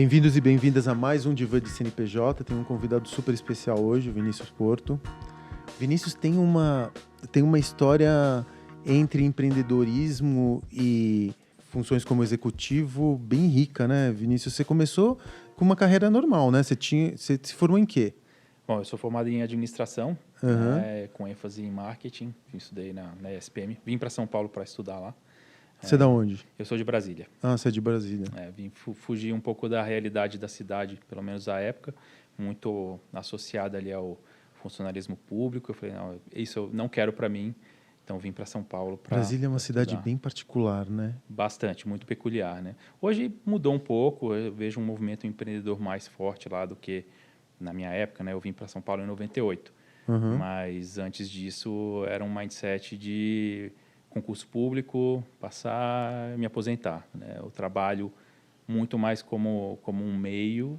Bem-vindos e bem-vindas a mais um Divã de CNPJ. Tem um convidado super especial hoje, o Vinícius Porto. Vinícius tem uma história entre empreendedorismo e funções como executivo bem rica, né, Vinícius? Você começou com uma carreira normal, né? Você se formou em quê? Bom, eu sou formado em administração, com ênfase em marketing. Estudei na ESPM. Vim para São Paulo para estudar lá. Você é da onde? Eu sou de Brasília. Ah, você é de Brasília. Vim fugir um pouco da realidade da cidade, pelo menos à época, muito associada ali ao funcionalismo público. Eu falei, não, isso eu não quero para mim. Então vim para São Paulo para Brasília é uma estudar. cidade bem particular, né? Bastante, muito peculiar, né? Hoje mudou um pouco. Eu vejo um movimento empreendedor mais forte lá do que na minha época, né? Eu vim para São Paulo em 98. Mas antes disso era um mindset de concurso público, passar, me aposentar, né? Eu trabalho muito mais como um meio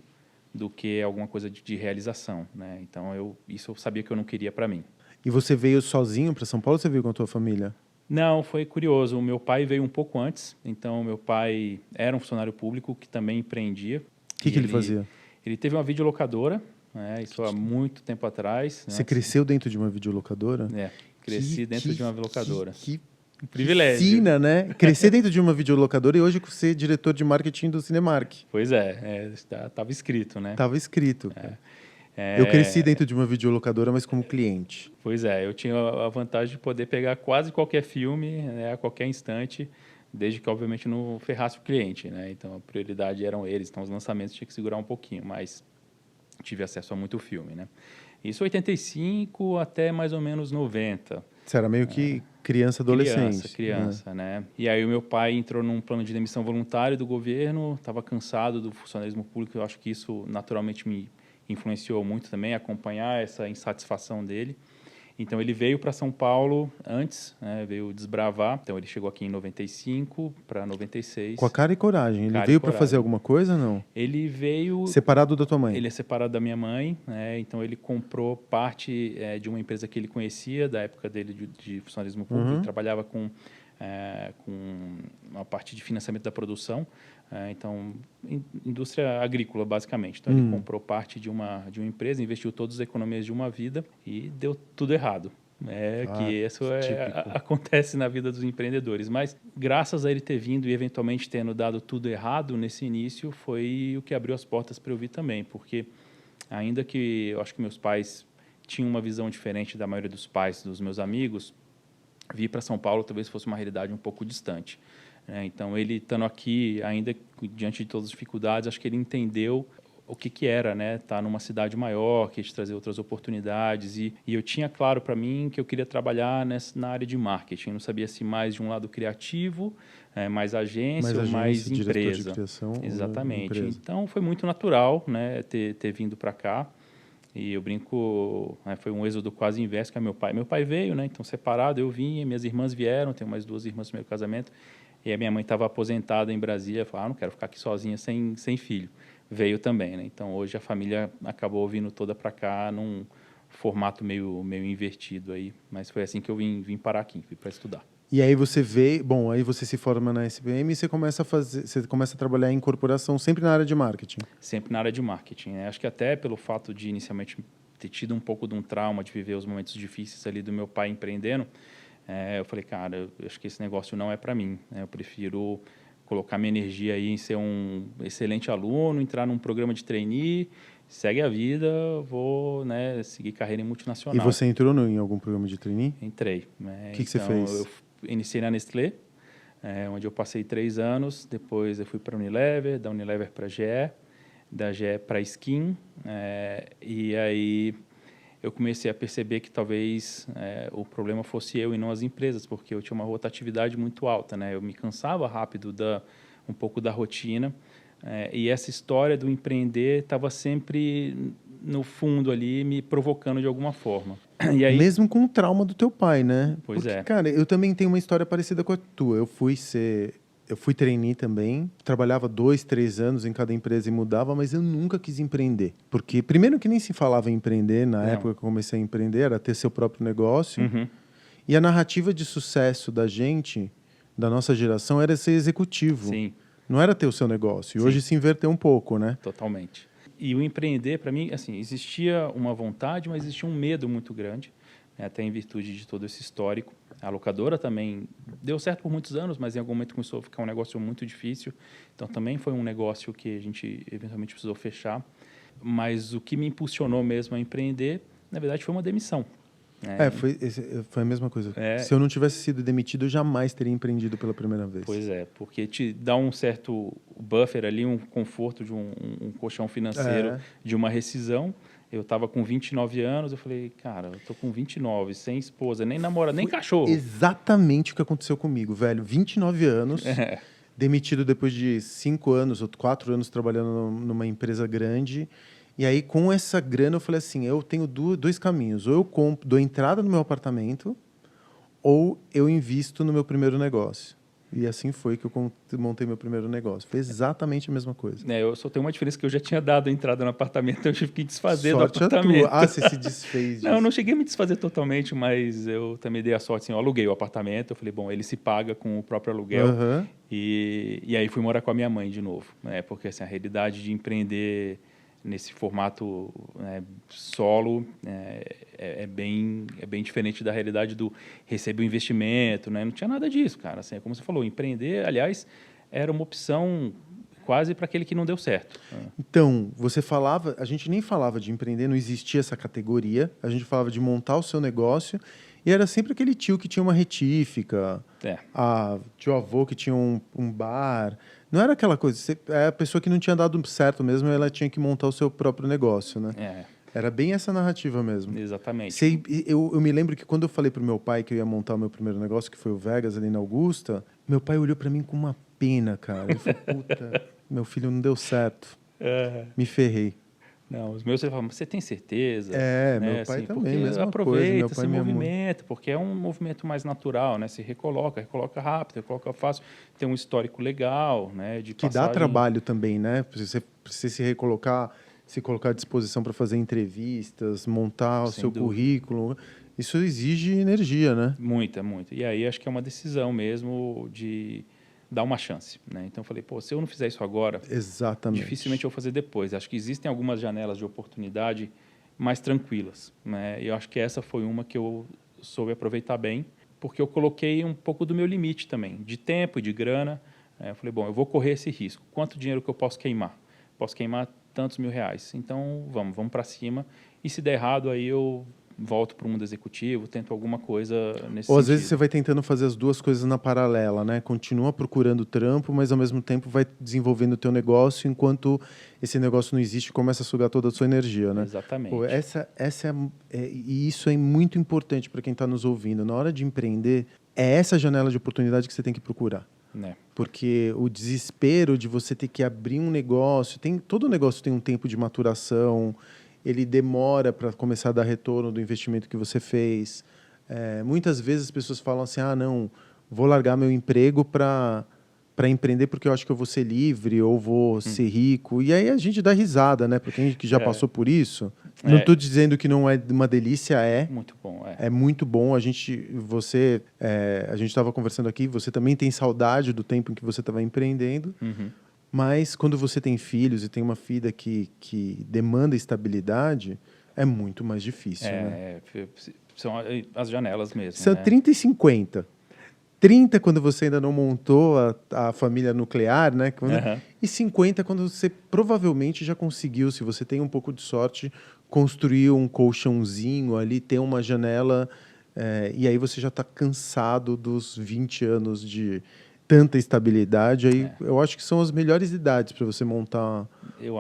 do que alguma coisa de realização, né? Então isso eu sabia que eu não queria para mim. E você veio sozinho para São Paulo ou você veio com a tua família? Não, foi curioso. O meu pai veio um pouco antes. Então, meu pai era um funcionário público que também empreendia. O que ele fazia? Ele teve uma videolocadora, né? Isso há muito tempo atrás. Você cresceu dentro de uma videolocadora? Cresci dentro de uma locadora. Que privilégio. Piscina, né? Crescer dentro de uma videolocadora e hoje ser diretor de marketing do Cinemark. Pois estava escrito, né? Estava escrito. Eu cresci dentro de uma videolocadora, mas como cliente. Pois eu tinha a vantagem de poder pegar quase qualquer filme, né, a qualquer instante, desde que, obviamente, não ferrasse o cliente, né? Então, a prioridade eram eles. Então, os lançamentos tinha que segurar um pouquinho, mas tive acesso a muito filme, né? Isso 85 até mais ou menos 90. Você era meio que criança, adolescente. Criança, né? E aí o meu pai entrou num plano de demissão voluntário do governo, estava cansado do funcionalismo público. Eu acho que isso naturalmente me influenciou muito também, acompanhar essa insatisfação dele. Então, ele veio para São Paulo antes, né, veio desbravar. Então, ele chegou aqui em 95 para 96. Com a cara e coragem. Ele veio para fazer alguma coisa, não? Ele veio... Separado da tua mãe? Ele é separado da minha mãe, né? Então, ele comprou parte de uma empresa que ele conhecia, da época dele de funcionalismo público. Ele trabalhava com uma parte de financiamento da produção. Então, indústria agrícola, basicamente. Então, ele comprou parte de uma empresa, investiu todas as economias de uma vida e deu tudo errado. Que isso acontece na vida dos empreendedores. Mas, graças a ele ter vindo e, eventualmente, tendo dado tudo errado nesse início, foi o que abriu as portas para eu vir também. Porque, ainda que eu acho que meus pais tinham uma visão diferente da maioria dos pais dos meus amigos, vir para São Paulo talvez fosse uma realidade um pouco distante. Então, ele estando aqui, ainda diante de todas as dificuldades, acho que ele entendeu o que era, né, estar numa cidade maior, que te trazer outras oportunidades. E eu tinha claro para mim que eu queria trabalhar na área de marketing. Eu não sabia se mais de um lado criativo, mais agência ou mais empresa. De criação, exatamente. Empresa. Então, foi muito natural, né, ter vindo para cá. E eu brinco, foi um êxodo quase inverso que é meu pai. Meu pai veio, né, então separado, eu vim, minhas irmãs vieram, tenho mais 2 irmãs no meu casamento. E a minha mãe estava aposentada em Brasília, falou, não quero ficar aqui sozinha sem filho. Veio também, né? Então, hoje a família acabou vindo toda para cá num formato meio invertido aí. Mas foi assim que eu vim parar aqui, vim para estudar. E aí você veio, aí você se forma na SPM e você começa a trabalhar em corporação, sempre na área de marketing. Sempre na área de marketing, né? Acho que até pelo fato de inicialmente ter tido um pouco de um trauma de viver os momentos difíceis ali do meu pai empreendendo, eu falei, cara, eu acho que esse negócio não é para mim, né? Eu prefiro colocar minha energia aí em ser um excelente aluno, entrar num programa de trainee, segue a vida, vou, né, seguir carreira em multinacional. E você entrou em algum programa de trainee? Entrei. O que você fez? Eu iniciei na Nestlé, onde eu passei 3 anos, depois eu fui para a Unilever, da Unilever para a GE, da GE para a Skin, e aí eu comecei a perceber que talvez o problema fosse eu e não as empresas, porque eu tinha uma rotatividade muito alta, né? Eu me cansava rápido um pouco da rotina, e essa história do empreender estava sempre no fundo ali, me provocando de alguma forma. E aí, mesmo com o trauma do teu pai, né? Pois porque, cara, eu também tenho uma história parecida com a tua. Eu fui trainee também, trabalhava 2, 3 anos em cada empresa e mudava, mas eu nunca quis empreender. Porque, primeiro, que nem se falava em empreender na época que eu comecei a empreender, era ter seu próprio negócio. E a narrativa de sucesso da gente, da nossa geração, era ser executivo. Sim. Não era ter o seu negócio. E Sim. hoje se inverteu um pouco, né? Totalmente. E o empreender, para mim, assim, existia uma vontade, mas existia um medo muito grande, né, até em virtude de todo esse histórico. A locadora também deu certo por muitos anos, mas em algum momento começou a ficar um negócio muito difícil. Então, também foi um negócio que a gente eventualmente precisou fechar. Mas o que me impulsionou mesmo a empreender, na verdade, foi uma demissão. Foi a mesma coisa. Se eu não tivesse sido demitido, eu jamais teria empreendido pela primeira vez. Pois é, porque te dá um certo buffer ali, um conforto de um colchão financeiro, de uma rescisão. Eu estava com 29 anos, eu falei, cara, eu tô com 29, sem esposa, nem namorada, nem cachorro. Exatamente o que aconteceu comigo, velho. 29 anos, demitido depois de 5 anos ou 4 anos trabalhando numa empresa grande. E aí, com essa grana, eu falei assim, eu tenho dois caminhos. Ou eu dou entrada no meu apartamento, ou eu invisto no meu primeiro negócio. E assim foi que eu montei meu primeiro negócio. Foi exatamente a mesma coisa. Eu só tenho uma diferença que eu já tinha dado a entrada no apartamento, então eu tive que desfazer do apartamento. Você se desfez disso. Não, eu não cheguei a me desfazer totalmente, mas eu também dei a sorte, assim, eu aluguei o apartamento, eu falei, bom, ele se paga com o próprio aluguel. E aí fui morar com a minha mãe de novo. Porque assim, a realidade de empreender nesse formato solo é bem diferente da realidade do receber o investimento, né? Não tinha nada disso, cara. Assim, como você falou, empreender, aliás, era uma opção quase para aquele que não deu certo. Então, a gente nem falava de empreender, não existia essa categoria, a gente falava de montar o seu negócio e era sempre aquele tio que tinha uma retífica, tio avô que tinha um bar. Não era aquela coisa, a pessoa que não tinha dado certo mesmo, ela tinha que montar o seu próprio negócio, né? Era bem essa narrativa mesmo. Exatamente. Eu me lembro que quando eu falei pro meu pai que eu ia montar o meu primeiro negócio, que foi o Vegas, ali na Augusta, meu pai olhou para mim com uma pena, cara. Ele falou, puta, meu filho não deu certo. Me ferrei. Não, os meus, ele falavam, você tem certeza? Meu pai assim, também, mesma aproveita, coisa. Meu pai se movimenta, porque é um movimento mais natural, né? Se recoloca rápido, recoloca fácil, tem um histórico legal, né? Que dá trabalho também, né? Você precisa se colocar à disposição para fazer entrevistas, montar o seu currículo. Isso exige energia, né? Muita. E aí acho que é uma decisão mesmo de dar uma chance, né? Então eu falei, se eu não fizer isso agora, dificilmente eu vou fazer depois. Acho que existem algumas janelas de oportunidade mais tranquilas, né? E eu acho que essa foi uma que eu soube aproveitar bem, porque eu coloquei um pouco do meu limite também, de tempo e de grana. Eu falei, bom, eu vou correr esse risco. Quanto dinheiro que eu posso queimar? Posso queimar tantos R$1.000. Então, vamos para cima. E se der errado, aí eu volto para o mundo executivo, tento alguma coisa nesse sentido. Ou às vezes você vai tentando fazer as duas coisas na paralela, né? Continua procurando trampo, mas ao mesmo tempo vai desenvolvendo o teu negócio, enquanto esse negócio não existe e começa a sugar toda a sua energia, né? Exatamente. E isso é muito importante para quem está nos ouvindo. Na hora de empreender, é essa janela de oportunidade que você tem que procurar. Porque o desespero de você ter que abrir um negócio, todo negócio tem um tempo de maturação, ele demora para começar a dar retorno do investimento que você fez. Muitas vezes as pessoas falam assim, não, vou largar meu emprego para empreender porque eu acho que eu vou ser livre ou vou ser rico. E aí a gente dá risada, né? Porque a gente que já passou por isso. Não estou dizendo que não é uma delícia, muito bom, É muito bom. A gente estava conversando aqui, você também tem saudade do tempo em que você estava empreendendo. Mas quando você tem filhos e tem uma filha que demanda estabilidade, é muito mais difícil, né? São as janelas mesmo. São 30 e 50. 30 quando você ainda não montou a família nuclear, né? E 50 quando você provavelmente já conseguiu, se você tem um pouco de sorte, construir um colchãozinho ali, ter uma janela, e aí você já está cansado dos 20 anos de tanta estabilidade. Aí eu acho que são as melhores idades para você montar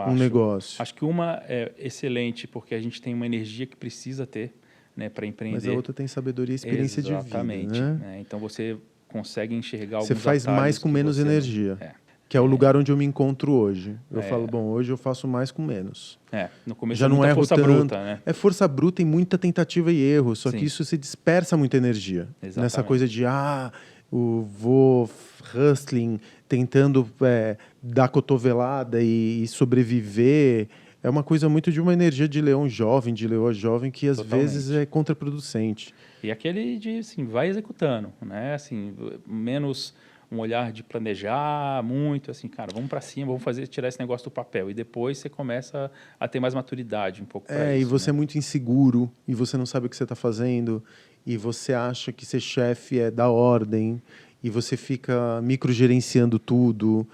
um negócio. Acho que uma é excelente, porque a gente tem uma energia que precisa ter, né, para empreender. Mas a outra tem sabedoria e experiência de vida. Exatamente. Né? Então você consegue enxergar alguns Você faz mais com menos energia. Que é o lugar onde eu me encontro hoje. Eu falo, hoje eu faço mais com menos. No começo já não é força bruta, né? É força bruta e muita tentativa e erro. Só que isso se dispersa muita energia. Exatamente. Nessa coisa de, vou hustling, tentando dar cotovelada e sobreviver. É uma coisa muito de uma energia de leão jovem, de leoa jovem, que às vezes é contraproducente. E aquele de, assim, vai executando, né? Assim, menos um olhar de planejar muito, assim, cara, vamos para cima, vamos tirar esse negócio do papel. E depois você começa a ter mais maturidade um pouco para isso. E você é muito inseguro, e você não sabe o que você está fazendo, e você acha que ser chefe é dar ordem, e você fica microgerenciando tudo.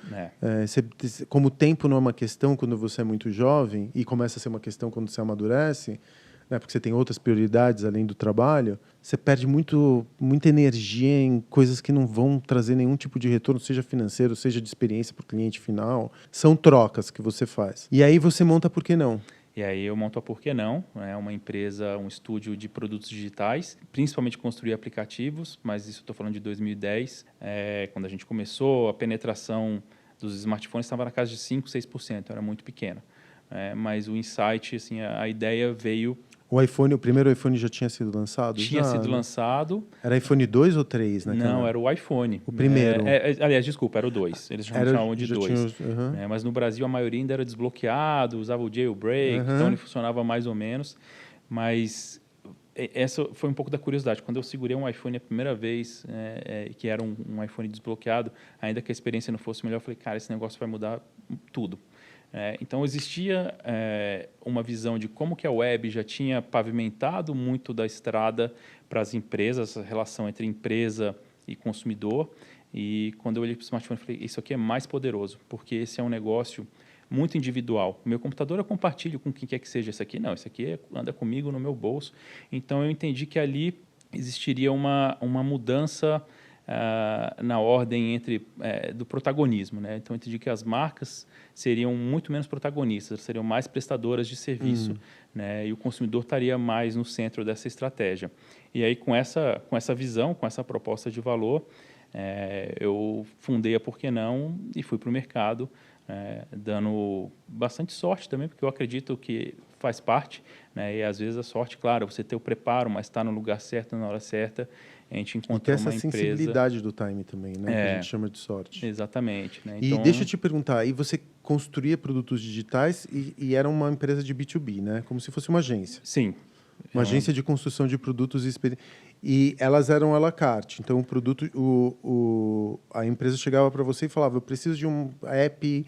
Como o tempo não é uma questão quando você é muito jovem, e começa a ser uma questão quando você amadurece, né, porque você tem outras prioridades além do trabalho, você perde muita energia em coisas que não vão trazer nenhum tipo de retorno, seja financeiro, seja de experiência para o cliente final. São trocas que você faz. E aí você monta Por Que Não? E aí eu monto a Por Que Não, é uma empresa, um estúdio de produtos digitais, principalmente construir aplicativos, mas isso eu estou falando de 2010, quando a gente começou, a penetração dos smartphones estava na casa de 5%, 6%, era muito pequena. Mas o insight, assim, a ideia veio... O primeiro iPhone já tinha sido lançado? Tinha sido lançado. Era iPhone 2 ou 3? Não, era o iPhone. O primeiro. Aliás, desculpa, era o 2. Eles chamavam de 2. Mas no Brasil a maioria ainda era desbloqueado, usava o jailbreak, então ele funcionava mais ou menos. Mas essa foi um pouco da curiosidade. Quando eu segurei um iPhone a primeira vez, que era um iPhone desbloqueado, ainda que a experiência não fosse melhor, eu falei, cara, esse negócio vai mudar tudo. Então, existia uma visão de como que a web já tinha pavimentado muito da estrada para as empresas, a relação entre empresa e consumidor. E quando eu olhei para o smartphone, eu falei, isso aqui é mais poderoso, porque esse é um negócio muito individual. O meu computador eu compartilho com quem quer que seja. Esse aqui não, esse aqui anda comigo no meu bolso. Então, eu entendi que ali existiria uma mudança na ordem do protagonismo, né? Então, eu entendi que as marcas seriam muito menos protagonistas, seriam mais prestadoras de serviço, né? E o consumidor estaria mais no centro dessa estratégia. E aí, com essa visão, com essa proposta de valor, eu fundei a Por Que Não e fui para o mercado, dando bastante sorte também, porque eu acredito que faz parte, né? E às vezes a sorte, claro, você ter o preparo, mas estar no lugar certo, na hora certa. A gente encontrou uma empresa... E ter essa sensibilidade do time também, né? Que a gente chama de sorte. Exatamente. Né? Então... E deixa eu te perguntar, e você construía produtos digitais e era uma empresa de B2B, né? Como se fosse uma agência. Sim. Uma agência de construção de produtos e elas eram à la carte. Então, o produto, a empresa chegava para você e falava, eu preciso de um app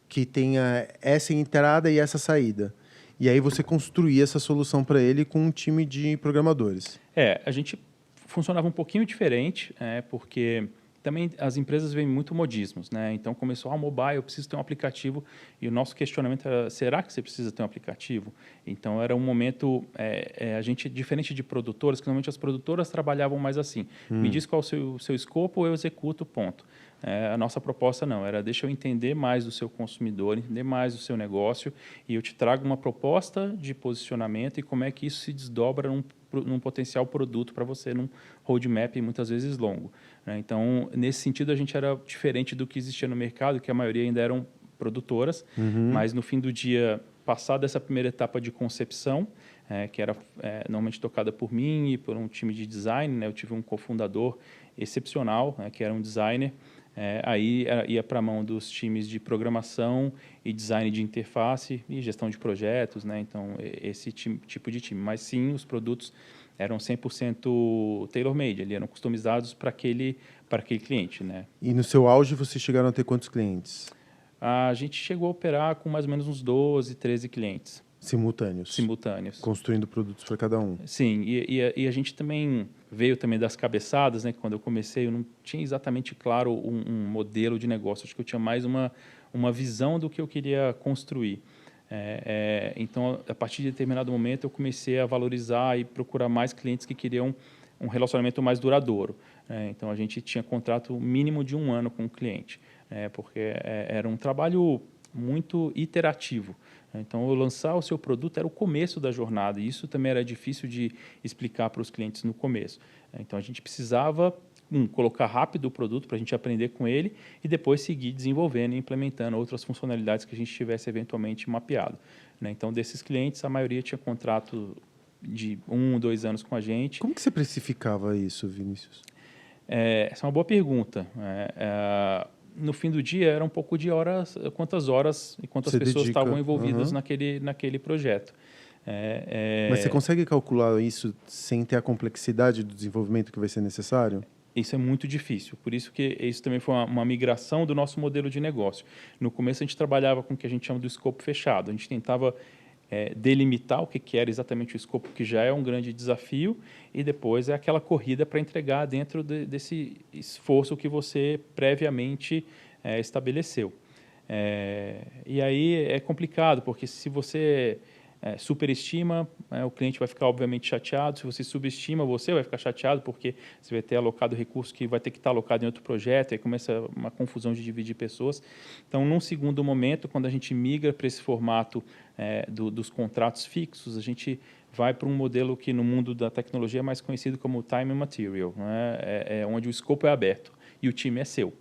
que tenha essa entrada e essa saída. E aí você construía essa solução para ele com um time de programadores. A gente funcionava um pouquinho diferente, porque também as empresas veem muito modismos, né? Então começou mobile, eu preciso ter um aplicativo, e o nosso questionamento era, será que você precisa ter um aplicativo? Então era um momento, a gente, diferente de produtoras, que normalmente as produtoras trabalhavam mais assim, me diz qual é o seu escopo, eu executo, ponto. A nossa proposta não, era deixa eu entender mais do seu consumidor, entender mais do seu negócio, e eu te trago uma proposta de posicionamento e como é que isso se desdobra num potencial produto para você, num roadmap muitas vezes longo. Então, nesse sentido, a gente era diferente do que existia no mercado, que a maioria ainda eram produtoras, mas no fim do dia, passada essa primeira etapa de concepção, que era normalmente tocada por mim e por um time de design, né? Eu tive um cofundador excepcional, que era um designer. Aí ia para a mão dos times de programação e design de interface e gestão de projetos, né? Então, esse tipo de time. Mas sim, os produtos eram 100% tailor-made, eles eram customizados para aquele cliente, né? E no seu auge, vocês chegaram a ter quantos clientes? A gente chegou a operar com mais ou menos uns 12, 13 clientes. Simultâneos? Simultâneos. Construindo produtos para cada um. Sim, e a gente também veio também das cabeçadas, né? Quando eu comecei, eu não tinha exatamente claro um modelo de negócio. Acho que eu tinha mais uma visão do que eu queria construir. Então, a partir de determinado momento, eu comecei a valorizar e procurar mais clientes que queriam um relacionamento mais duradouro. Então, a gente tinha contrato mínimo de 1 ano com o cliente, porque era um trabalho muito iterativo. Então, lançar o seu produto era o começo da jornada, e isso também era difícil de explicar para os clientes no começo. Então, a gente precisava colocar rápido o produto para a gente aprender com ele e depois seguir desenvolvendo e implementando outras funcionalidades que a gente tivesse eventualmente mapeado. Então, desses clientes, a maioria tinha contrato de 1, 2 anos com a gente. Como que você precificava isso, Vinícius? Essa é uma boa pergunta. No fim do dia, era um pouco de horas, quantas horas e quantas pessoas estavam envolvidas naquele projeto. Mas você consegue calcular isso sem ter a complexidade do desenvolvimento que vai ser necessário? Isso é muito difícil, por isso que isso também foi uma migração do nosso modelo de negócio. No começo a gente trabalhava com o que a gente chama do escopo fechado, a gente tentava delimitar o que era exatamente o escopo, que já é um grande desafio, e depois é aquela corrida para entregar dentro desse esforço que você previamente estabeleceu. E aí é complicado, porque se você superestima, o cliente vai ficar obviamente chateado. Se você subestima, você vai ficar chateado, porque você vai ter alocado recurso que vai ter que estar alocado em outro projeto, e aí começa uma confusão de dividir pessoas. Então, num segundo momento, quando a gente migra para esse formato dos contratos fixos, a gente vai para um modelo que no mundo da tecnologia é mais conhecido como time and material, né? Onde o escopo é aberto e o time é seu.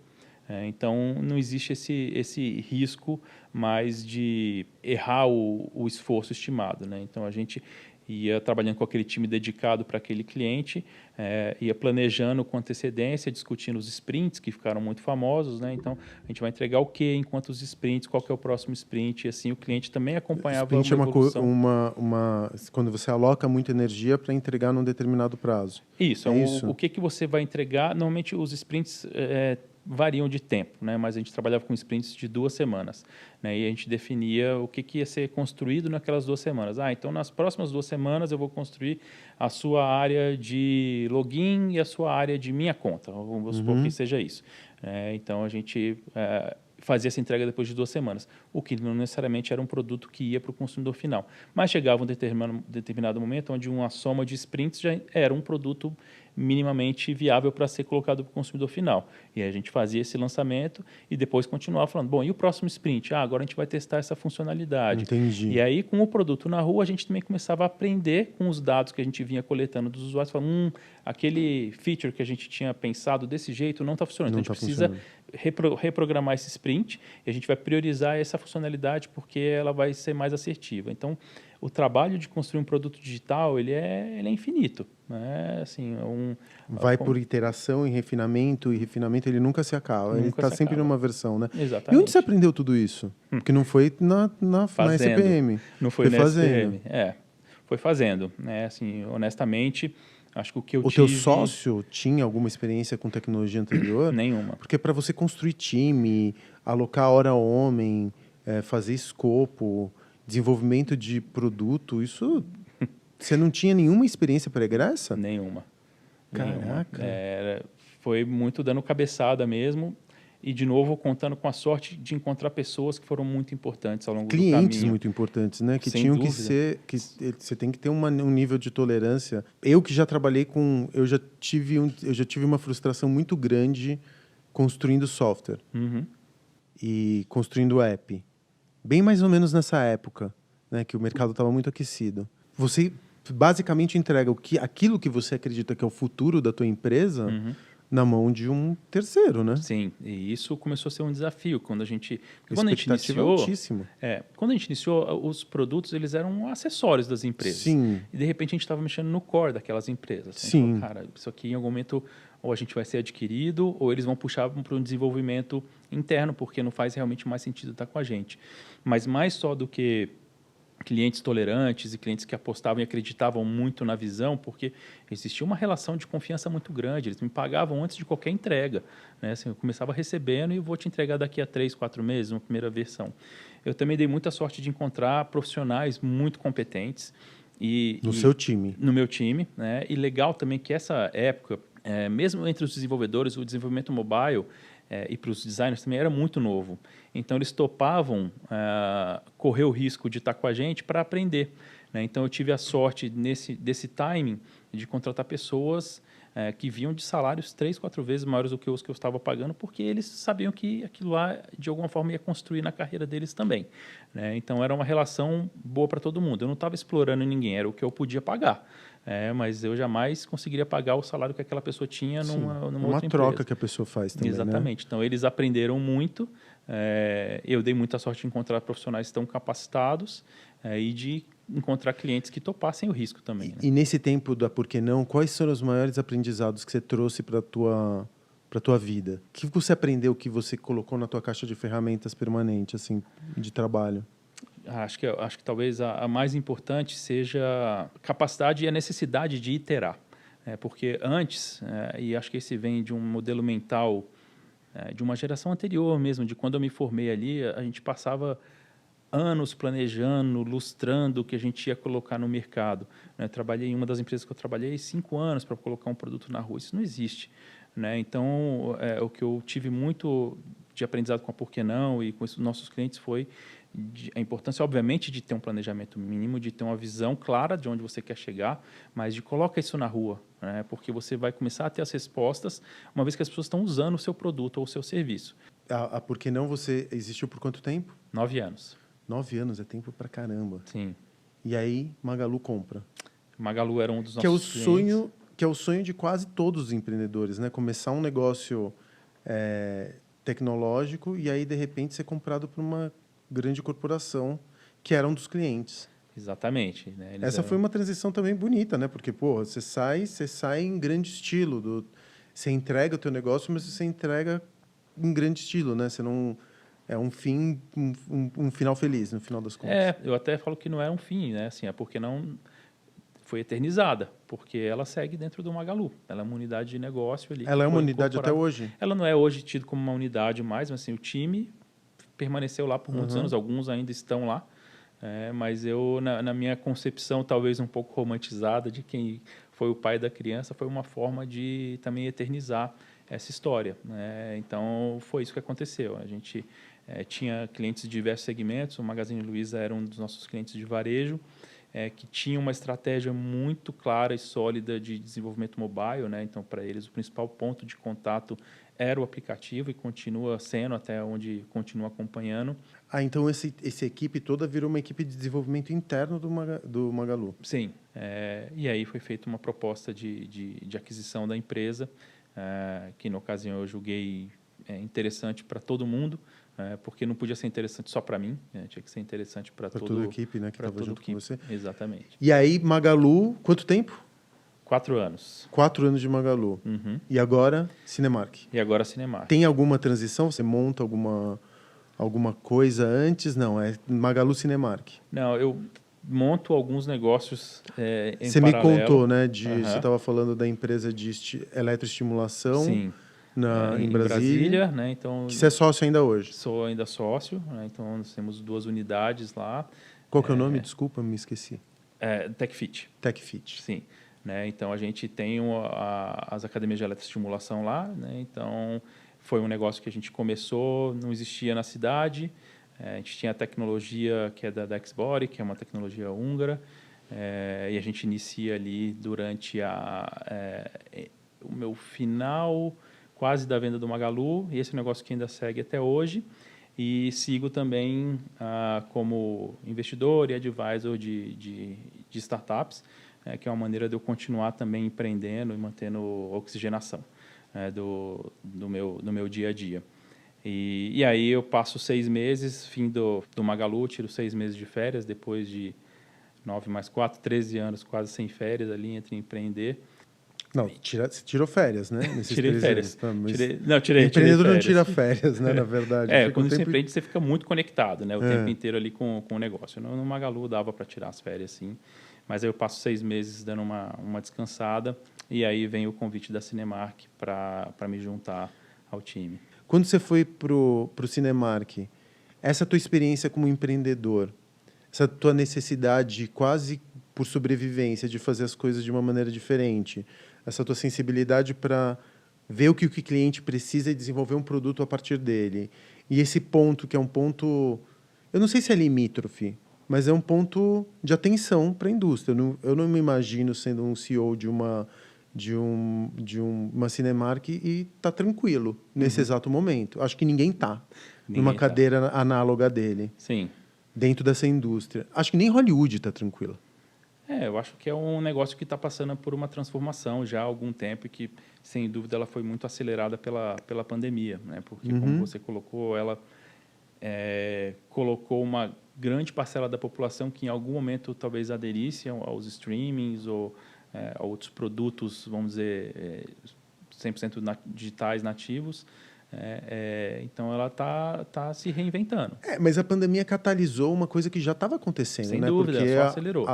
Então, não existe esse risco mais de errar o esforço estimado, né? Então, a gente ia trabalhando com aquele time dedicado para aquele cliente, ia planejando com antecedência, discutindo os sprints, que ficaram muito famosos, né? Então, a gente vai entregar o quê em quantos sprints, qual que é o próximo sprint, e assim o cliente também acompanhava a evolução. Quando você aloca muita energia para entregar num determinado prazo. Isso, o que você vai entregar, normalmente os sprints variam de tempo, né? Mas a gente trabalhava com sprints de 2 semanas, né? E a gente definia o que ia ser construído naquelas 2 semanas. Então, nas próximas 2 semanas, eu vou construir a sua área de login e a sua área de minha conta. Vamos supor que seja isso. Então, a gente fazia essa entrega depois de 2 semanas, o que não necessariamente era um produto que ia para o consumidor final. Mas chegava um determinado momento onde uma soma de sprints já era um produto minimamente viável para ser colocado para o consumidor final. E aí a gente fazia esse lançamento e depois continuava falando, bom, e o próximo sprint? Agora a gente vai testar essa funcionalidade. Entendi. E aí, com o produto na rua, a gente também começava a aprender com os dados que a gente vinha coletando dos usuários, falando, aquele feature que a gente tinha pensado desse jeito não está funcionando. Então, a gente precisa reprogramar esse sprint e a gente vai priorizar essa funcionalidade porque ela vai ser mais assertiva. Então, o trabalho de construir um produto digital, ele é infinito, né? Assim, vai por iteração e refinamento ele nunca se acaba. Ele está sempre numa versão, né? Exatamente. E onde você aprendeu tudo isso? Porque não foi na SPM. Não foi na SPM. Foi fazendo, né? Assim, honestamente, acho que o que eu tive... O teu sócio tinha alguma experiência com tecnologia anterior? Nenhuma. Porque para você construir time, alocar hora homem, fazer escopo, desenvolvimento de produto, isso você não tinha nenhuma experiência pregressa? Nenhuma. Caraca. Foi muito dando cabeçada mesmo. E, de novo, contando com a sorte de encontrar pessoas que foram muito importantes ao longo do caminho. Clientes muito importantes, né? Que tinham que ser... que você tem que ter um nível de tolerância. Eu que já trabalhei com... Eu já tive uma frustração muito grande construindo software. E construindo app. Bem mais ou menos nessa época, né? Que o mercado estava muito aquecido. Você basicamente entrega aquilo que você acredita que é o futuro da tua empresa... na mão de um terceiro, né? Sim, e isso começou a ser um desafio quando a gente iniciou. Altíssimo. Quando a gente iniciou, os produtos eles eram acessórios das empresas. Sim. E de repente a gente estava mexendo no core daquelas empresas. Sim. Falou, cara, isso aqui em algum momento ou a gente vai ser adquirido ou eles vão puxar para um desenvolvimento interno porque não faz realmente mais sentido estar com a gente. Mas mais só do que clientes tolerantes e clientes que apostavam e acreditavam muito na visão, porque existia uma relação de confiança muito grande. Eles me pagavam antes de qualquer entrega, né? Assim, eu começava recebendo e vou te entregar daqui a 3, 4 meses, uma primeira versão. Eu também dei muita sorte de encontrar profissionais muito competentes. No seu time. No meu time, né? E legal também que essa época, mesmo entre os desenvolvedores, o desenvolvimento mobile e para os designers também era muito novo. Então, eles topavam correr o risco de estar com a gente para aprender, né? Então, eu tive a sorte desse timing de contratar pessoas que vinham de salários 3, 4 vezes maiores do que os que eu estava pagando, porque eles sabiam que aquilo lá, de alguma forma, ia construir na carreira deles também, né? Então, era uma relação boa para todo mundo. Eu não estava explorando ninguém, era o que eu podia pagar. Mas eu jamais conseguiria pagar o salário que aquela pessoa tinha numa outra empresa. Uma troca que a pessoa faz também, exatamente, né? Então, eles aprenderam muito. Eu dei muita sorte de encontrar profissionais tão capacitados e de encontrar clientes que topassem o risco também. Né? E nesse tempo da Por Que Não, quais foram os maiores aprendizados que você trouxe para a tua vida? O que você aprendeu que você colocou na tua caixa de ferramentas permanente, assim, de trabalho? Acho que talvez a mais importante seja a capacidade e a necessidade de iterar. Porque antes, e acho que esse vem de um modelo mental de uma geração anterior mesmo, de quando eu me formei ali, a gente passava anos planejando, lustrando o que a gente ia colocar no mercado. Né? Trabalhei em uma das empresas que eu trabalhei 5 anos para colocar um produto na rua. Isso não existe. Né? Então, o que eu tive muito de aprendizado com a Por Que Não e com os nossos clientes foi a importância, obviamente, de ter um planejamento mínimo, de ter uma visão clara de onde você quer chegar, mas de colocar isso na rua, né? Porque você vai começar a ter as respostas uma vez que as pessoas estão usando o seu produto ou o seu serviço. A Por Que Não você existiu por quanto tempo? 9 anos. 9 anos, é tempo pra caramba. Sim. E aí, Magalu compra. Magalu era um dos Que é o nossos clientes. sonho, que é o sonho de quase todos os empreendedores, né? Começar um negócio tecnológico e aí, de repente, ser comprado por uma grande corporação que era um dos clientes. Exatamente. Né? Essa foi uma transição também bonita, né? Porque, pô, você sai em grande estilo. Você entrega o teu negócio, mas você entrega em grande estilo, né? Você não... É um fim, um final feliz, no final das contas. Eu até falo que não é um fim, né? Assim, porque não foi eternizada, porque ela segue dentro do Magalu. Ela é uma unidade de negócio ali. Ela é uma unidade até hoje? Ela não é hoje tida como uma unidade mais, mas assim, o time permaneceu lá por muitos anos, alguns ainda estão lá. Mas eu, na minha concepção, talvez um pouco romantizada de quem foi o pai da criança, foi uma forma de também eternizar essa história. Né? Então, foi isso que aconteceu. A gente tinha clientes de diversos segmentos, o Magazine Luiza era um dos nossos clientes de varejo, que tinha uma estratégia muito clara e sólida de desenvolvimento mobile. Né? Então, para eles, o principal ponto de contato era o aplicativo e continua sendo, até onde continua acompanhando. Então essa equipe toda virou uma equipe de desenvolvimento interno do Magalu. Sim. E aí foi feita uma proposta de aquisição da empresa, que, na ocasião, eu julguei interessante para todo mundo, porque não podia ser interessante só para mim, tinha que ser interessante para toda a equipe, né, que estava junto com você. Exatamente. E aí, Magalu, quanto tempo? 4 anos. 4 anos de Magalu. Uhum. E agora, Cinemark. E agora, Cinemark. Tem alguma transição? Você monta alguma coisa antes? Não, é Magalu Cinemark. Não, eu monto alguns negócios em Você paralelo. me contou, né? Você estava falando da empresa de eletroestimulação. Sim. Em Brasília, né? Então, que você é sócio ainda hoje? Sou ainda sócio, né? Então nós temos 2 unidades lá. Qual que é o nome? Desculpa, me esqueci. TechFit. TechFit. Sim. Né? Então a gente tem as academias de eletroestimulação lá, né? Então foi um negócio que a gente começou, não existia na cidade. A gente tinha a tecnologia que é da Dexbody, que é uma tecnologia húngara, e a gente inicia ali durante o meu final quase da venda do Magalu, e esse é um negócio que ainda segue até hoje, e sigo também como investidor e advisor de startups, que é uma maneira de eu continuar também empreendendo e mantendo oxigenação do meu dia a dia. E aí eu passo 6 meses, fim do Magalu, tiro 6 meses de férias, depois de 9 mais 4, 13 anos quase sem férias ali entre empreender. Não, você tirou férias, né? Tirei férias. Tirei empreendedor não tira férias, né? Na verdade. Quando você empreende, você fica muito conectado, né? O tempo inteiro ali com o negócio. No Magalu dava para tirar as férias, sim. Mas aí eu passo 6 meses dando uma descansada e aí vem o convite da Cinemark para me juntar ao time. Quando você foi pro Cinemark, essa tua experiência como empreendedor, essa tua necessidade quase por sobrevivência de fazer as coisas de uma maneira diferente, essa tua sensibilidade para ver o que o cliente precisa e desenvolver um produto a partir dele, e esse ponto que é um ponto, eu não sei se é limítrofe, mas é um ponto de atenção para a indústria. Eu não me imagino sendo um CEO de uma Cinemark e tá tranquilo nesse exato momento. Acho que ninguém tá numa cadeira análoga dele. Sim. Dentro dessa indústria. Acho que nem Hollywood está tranquila. Eu acho que é um negócio que está passando por uma transformação já há algum tempo e que, sem dúvida, ela foi muito acelerada pela pandemia, né? Porque, como você colocou, ela colocou uma grande parcela da população que, em algum momento, talvez aderisse aos streamings ou a outros produtos, vamos dizer, 100% digitais nativos. Então, ela está se reinventando. Mas a pandemia catalisou uma coisa que já estava acontecendo. Sem né? dúvida, porque só acelerou.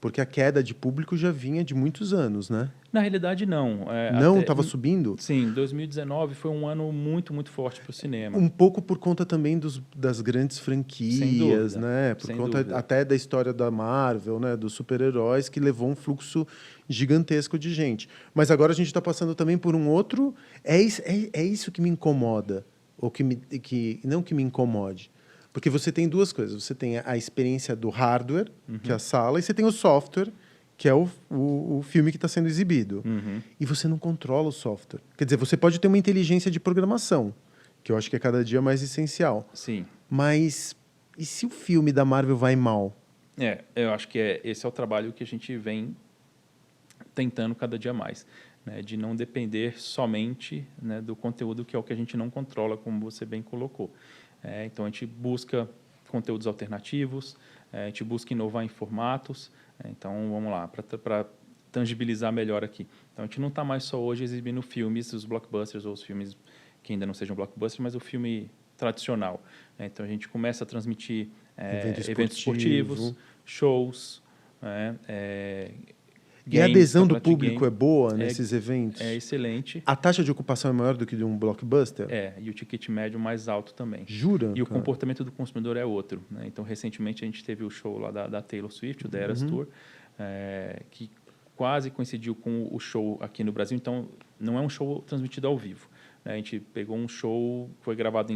Porque a queda de público já vinha de muitos anos, né? Na realidade, não. Não? Estava subindo? Sim, 2019 foi um ano muito, muito forte para o cinema. Um pouco por conta também das grandes Sem franquias, dúvida, né? Por sem conta dúvida. até da história da Marvel, né? Dos super-heróis, que levou um fluxo gigantesco de gente. Mas agora a gente está passando também por um outro... É isso que me incomoda. Ou não que me incomode. Porque você tem duas coisas. Você tem a experiência do hardware, que é a sala, e você tem o software, que é o filme que está sendo exibido. E você não controla o software. Quer dizer, você pode ter uma inteligência de programação, que eu acho que é cada dia mais essencial. Sim. Mas e se o filme da Marvel vai mal? Eu acho que esse é o trabalho que a gente vem tentando cada dia mais, né, de não depender somente, né, do conteúdo, que é o que a gente não controla, como você bem colocou. Então, a gente busca conteúdos alternativos, a gente busca inovar em formatos. Então, vamos lá, para tangibilizar melhor aqui. Então, a gente não está mais só hoje exibindo filmes, os blockbusters, ou os filmes que ainda não sejam blockbusters, mas o filme tradicional. Então, a gente começa a transmitir eventos esportivos, shows, E a adesão do campeonato de público game. é boa nesses eventos? É excelente. A taxa de ocupação é maior do que de um blockbuster? E o ticket médio mais alto também. Jura? E o comportamento do consumidor é outro, né? Então, recentemente, a gente teve o show lá da Taylor Swift, o The Eras Tour, que quase coincidiu com o show aqui no Brasil. Então, não é um show transmitido ao vivo, né? A gente pegou um show, foi gravado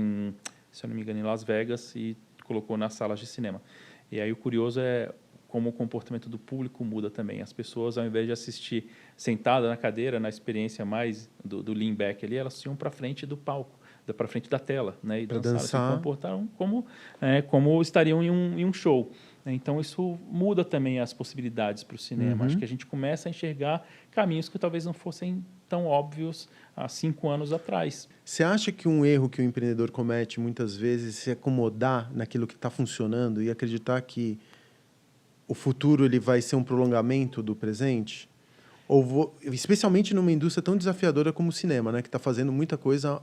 se eu não me engano, em Las Vegas, e colocou nas salas de cinema. E aí o curioso é como o comportamento do público muda também. As pessoas, ao invés de assistir sentada na cadeira, na experiência mais do lean back ali, elas iam para frente do palco, para frente da tela, né? E dançaram, se comportaram como estariam em um show. Então, isso muda também as possibilidades para o cinema. Acho que a gente começa a enxergar caminhos que talvez não fossem tão óbvios há 5 anos atrás. Você acha que um erro que o empreendedor comete muitas vezes é se acomodar naquilo que está funcionando e acreditar que o futuro ele vai ser um prolongamento do presente? Especialmente numa indústria tão desafiadora como o cinema, né? Que está fazendo muita coisa,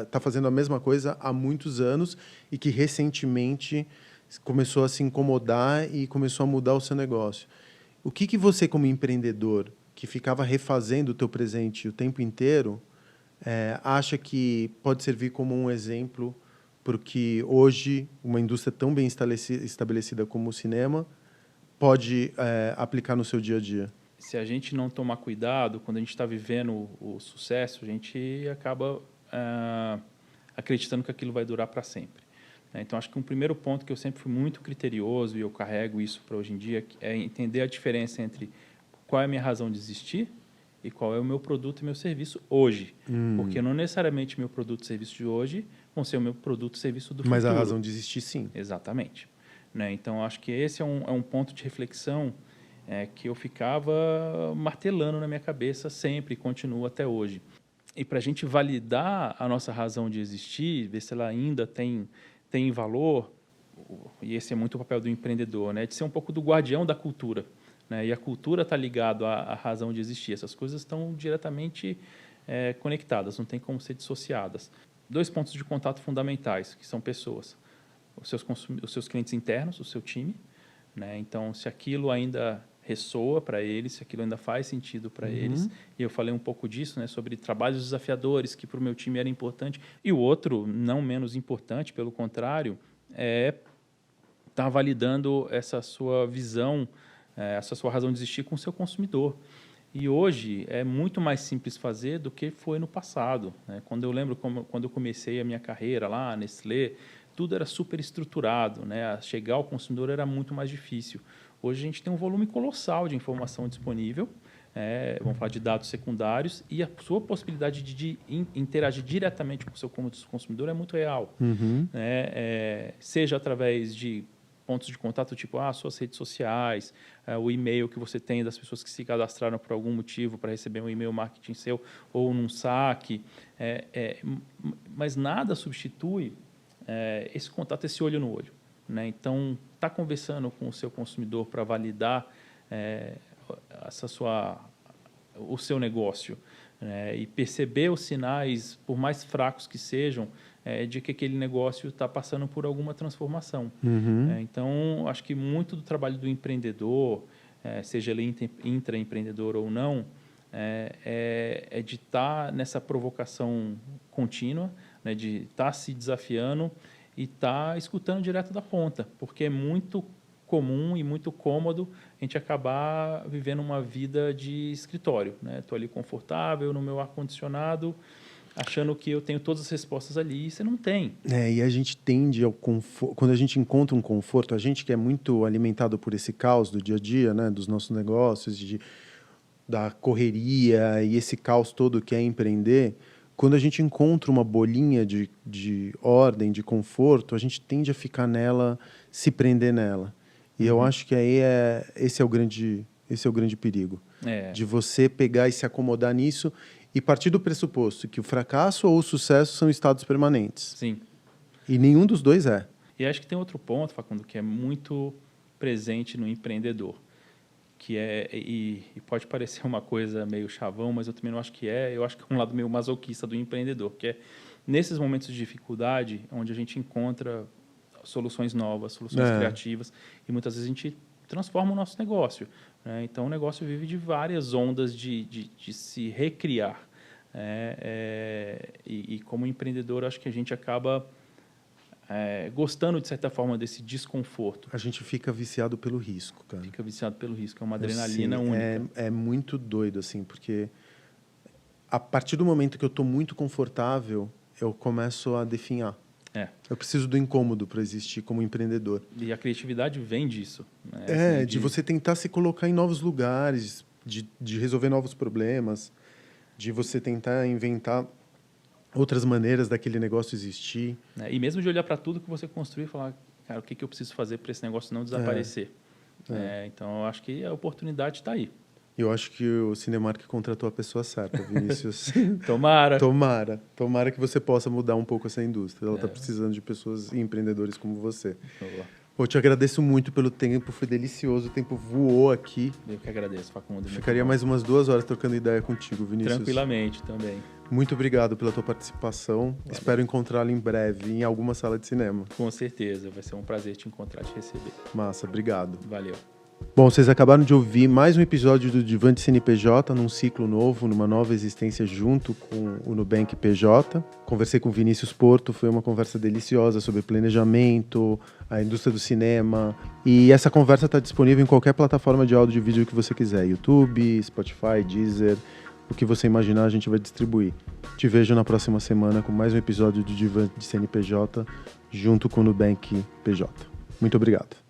está fazendo a mesma coisa há muitos anos e que recentemente começou a se incomodar e começou a mudar o seu negócio. O que você, como empreendedor, que ficava refazendo o teu presente o tempo inteiro, acha que pode servir como um exemplo porque hoje uma indústria tão bem estabelecida como o cinema pode aplicar no seu dia a dia? Se a gente não tomar cuidado, quando a gente está vivendo o sucesso, a gente acaba acreditando que aquilo vai durar para sempre. Então, acho que um primeiro ponto que eu sempre fui muito criterioso, e eu carrego isso para hoje em dia, é entender a diferença entre qual é a minha razão de existir e qual é o meu produto e meu serviço hoje. Porque não necessariamente meu produto e serviço de hoje vão ser o meu produto e serviço do futuro. Mas a razão de existir, sim. Exatamente. Então, acho que esse é um ponto de reflexão que eu ficava martelando na minha cabeça sempre e continuo até hoje. E para a gente validar a nossa razão de existir, ver se ela ainda tem valor, e esse é muito o papel do empreendedor, de ser um pouco do guardião da cultura. E a cultura está ligada à razão de existir. Essas coisas estão diretamente conectadas, não tem como ser dissociadas. 2 pontos de contato fundamentais, que são pessoas. Os seus clientes internos, o seu time. Então, se aquilo ainda ressoa para eles, se aquilo ainda faz sentido para eles. E eu falei um pouco disso, sobre trabalhos desafiadores, que para o meu time era importante. E o outro, não menos importante, pelo contrário, é estar validando essa sua visão, essa sua razão de existir com o seu consumidor. E hoje é muito mais simples fazer do que foi no passado. Quando eu lembro quando eu comecei a minha carreira lá, Nestlé, tudo era super estruturado. Chegar ao consumidor era muito mais difícil. Hoje a gente tem um volume colossal de informação disponível, vamos falar de dados secundários, e a sua possibilidade de interagir diretamente com o seu consumidor é muito real. Seja através de pontos de contato, tipo suas redes sociais, o e-mail que você tem das pessoas que se cadastraram por algum motivo para receber um e-mail marketing seu ou num saque. Mas nada substitui esse contato, esse olho no olho. Então, estar conversando com o seu consumidor para validar o seu negócio, né? E perceber os sinais, por mais fracos que sejam, de que aquele negócio está passando por alguma transformação. Então, acho que muito do trabalho do empreendedor, seja ele intraempreendedor ou não, é de estar nessa provocação contínua, né, de estar se desafiando e estar escutando direto da ponta, porque é muito comum e muito cômodo a gente acabar vivendo uma vida de escritório, né? Estou ali confortável no meu ar-condicionado, achando que eu tenho todas as respostas ali, e você não tem. E a gente tende ao conforto. Quando a gente encontra um conforto, a gente que é muito alimentado por esse caos do dia a dia, né, dos nossos negócios, da correria e esse caos todo que é empreender, quando a gente encontra uma bolinha de ordem, de conforto, a gente tende a ficar nela, se prender nela. E eu acho que aí esse é o grande perigo. De você pegar e se acomodar nisso e partir do pressuposto que o fracasso ou o sucesso são estados permanentes. Sim. E nenhum dos dois é. E acho que tem outro ponto, Facundo, que é muito presente no empreendedor, que e pode parecer uma coisa meio chavão, mas eu também não acho que é. Eu acho que é um lado meio masoquista do empreendedor, que é nesses momentos de dificuldade, onde a gente encontra soluções novas, soluções criativas, e muitas vezes a gente transforma o nosso negócio, né? Então, o negócio vive de várias ondas de se recriar. E como empreendedor, acho que a gente acaba gostando, de certa forma, desse desconforto. A gente fica viciado pelo risco, cara. Fica viciado pelo risco, é uma adrenalina única. É muito doido, assim, porque a partir do momento que eu estou muito confortável, eu começo a definhar. Eu preciso do incômodo para existir como empreendedor. E a criatividade vem disso. Né? De você tentar se colocar em novos lugares, de resolver novos problemas, de você tentar inventar outras maneiras daquele negócio existir. E mesmo de olhar para tudo que você construiu e falar, cara, o que eu preciso fazer para esse negócio não desaparecer? Então, eu acho que a oportunidade está aí. Eu acho que o Cinemark contratou a pessoa certa, Vinícius. Tomara. Tomara que você possa mudar um pouco essa indústria. Ela está precisando de pessoas e empreendedores como você. Eu te agradeço muito pelo tempo, foi delicioso, o tempo voou aqui. Eu que agradeço, Facundo. Ficaria mais umas 2 horas trocando ideia contigo, Vinícius. Tranquilamente também. Muito obrigado pela tua participação. Valeu. Espero encontrá-lo em breve em alguma sala de cinema. Com certeza, vai ser um prazer te encontrar, te receber. Massa, obrigado. Valeu. Bom, vocês acabaram de ouvir mais um episódio do Divã de CNPJ, num ciclo novo, numa nova existência junto com o Nubank PJ. Conversei com o Vinícius Porto, foi uma conversa deliciosa sobre planejamento, a indústria do cinema. E essa conversa está disponível em qualquer plataforma de áudio e vídeo que você quiser. YouTube, Spotify, Deezer, o que você imaginar a gente vai distribuir. Te vejo na próxima semana com mais um episódio do Divã de CNPJ, junto com o Nubank PJ. Muito obrigado.